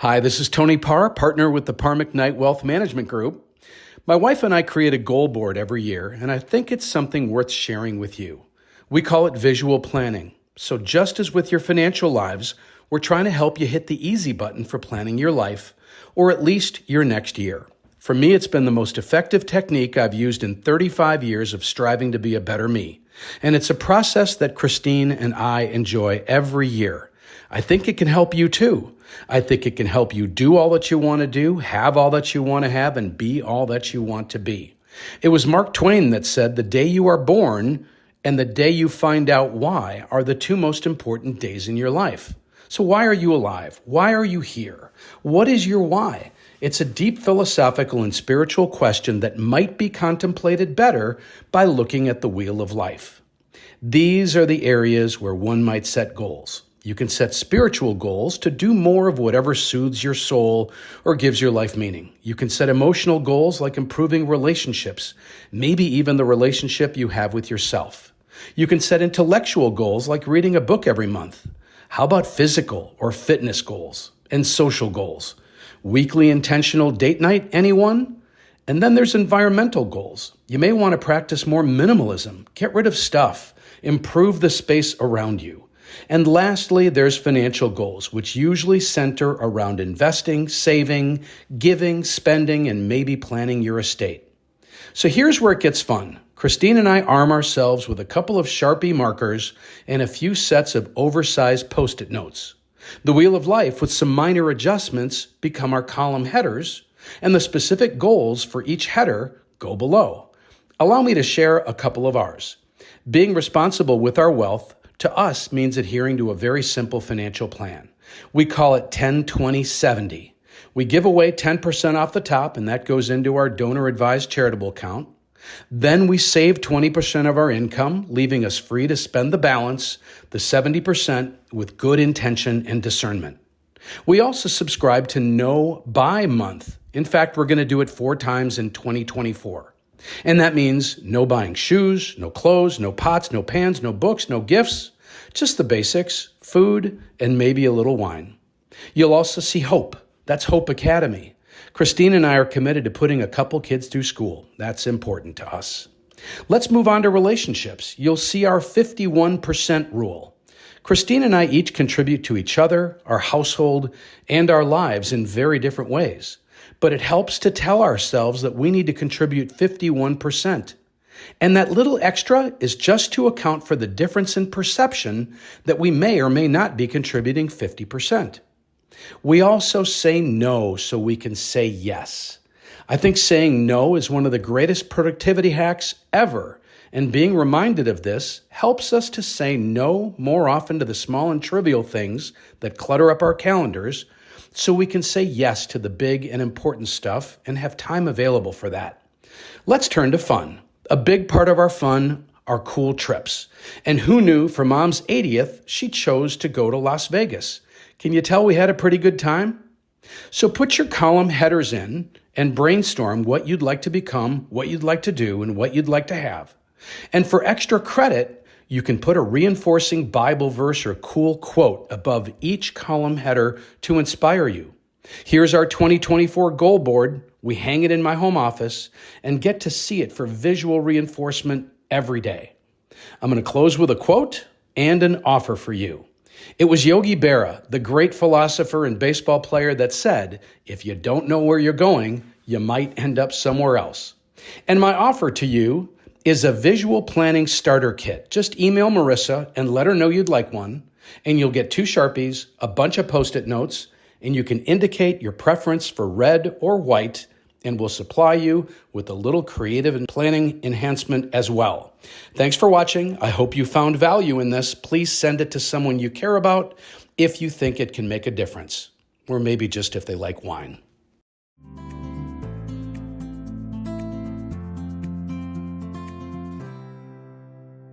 Hi, this is Tony Parr, partner with the Parr McKnight Wealth Management Group. My wife and I create a goal board every year, and I think it's something worth sharing with you. We call it visual planning. So just as with your financial lives, we're trying to help you hit the easy button for planning your life, or at least your next year. For me, it's been the most effective technique I've used in 35 years of striving to be a better me. And it's a process that Christine and I enjoy every year. I think it can help you too. I think it can help you do all that you want to do, have all that you want to have, and be all that you want to be. It was Mark Twain that said, "The day you are born and the day you find out why are the two most important days in your life." So why are you alive? Why are you here? What is your why? It's a deep philosophical and spiritual question that might be contemplated better by looking at the wheel of life. These are the areas where one might set goals. You can set spiritual goals to do more of whatever soothes your soul or gives your life meaning. You can set emotional goals like improving relationships, maybe even the relationship you have with yourself. You can set intellectual goals like reading a book every month. How about physical or fitness goals and social goals? Weekly intentional date night, anyone? And then there's environmental goals. You may want to practice more minimalism, get rid of stuff, improve the space around you. And lastly, there's financial goals, which usually center around investing, saving, giving, spending, and maybe planning your estate. So here's where it gets fun. Christine and I arm ourselves with a couple of Sharpie markers and a few sets of oversized Post-it notes. The Wheel of Life, with some minor adjustments, become our column headers, and the specific goals for each header go below. Allow me to share a couple of ours. Being responsible with our wealth to us means adhering to a very simple financial plan. We call it 10-20-70. We give away 10% off the top, and that goes into our donor-advised charitable account. Then we save 20% of our income, leaving us free to spend the balance, the 70%, with good intention and discernment. We also subscribe to No Buy Month. In fact, we're going to do it 4 times in 2024. And that means no buying shoes, no clothes, no pots, no pans, no books, no gifts, just the basics, food, and maybe a little wine. You'll also see Hope. That's Hope Academy. Christine and I are committed to putting a couple kids through school. That's important to us. Let's move on to relationships. You'll see our 51% rule. Christine and I each contribute to each other, our household, and our lives in very different ways. But it helps to tell ourselves that we need to contribute 51%. And that little extra is just to account for the difference in perception that we may or may not be contributing 50%. We also say no so we can say yes. I think saying no is one of the greatest productivity hacks ever. And being reminded of this helps us to say no more often to the small and trivial things that clutter up our calendars, so we can say yes to the big and important stuff and have time available for that. Let's turn to fun. A big part of our fun are cool trips. And who knew for Mom's 80th, she chose to go to Las Vegas. Can you tell we had a pretty good time? So put your column headers in and brainstorm what you'd like to become, what you'd like to do, and what you'd like to have. And for extra credit, you can put a reinforcing Bible verse or cool quote above each column header to inspire you. Here's our 2024 goal board. We hang it in my home office and get to see it for visual reinforcement every day. I'm going to close with a quote and an offer for you. It was Yogi Berra, the great philosopher and baseball player, that said, "If you don't know where you're going, you might end up somewhere else." And my offer to you is a visual planning starter kit. Just email Marissa and let her know you'd like one, and you'll get 2 Sharpies, a bunch of Post-it notes, and you can indicate your preference for red or white, and we'll supply you with a little creative and planning enhancement as well. Thanks for watching. I hope you found value in this. Please send it to someone you care about if you think it can make a difference, or maybe just if they like wine.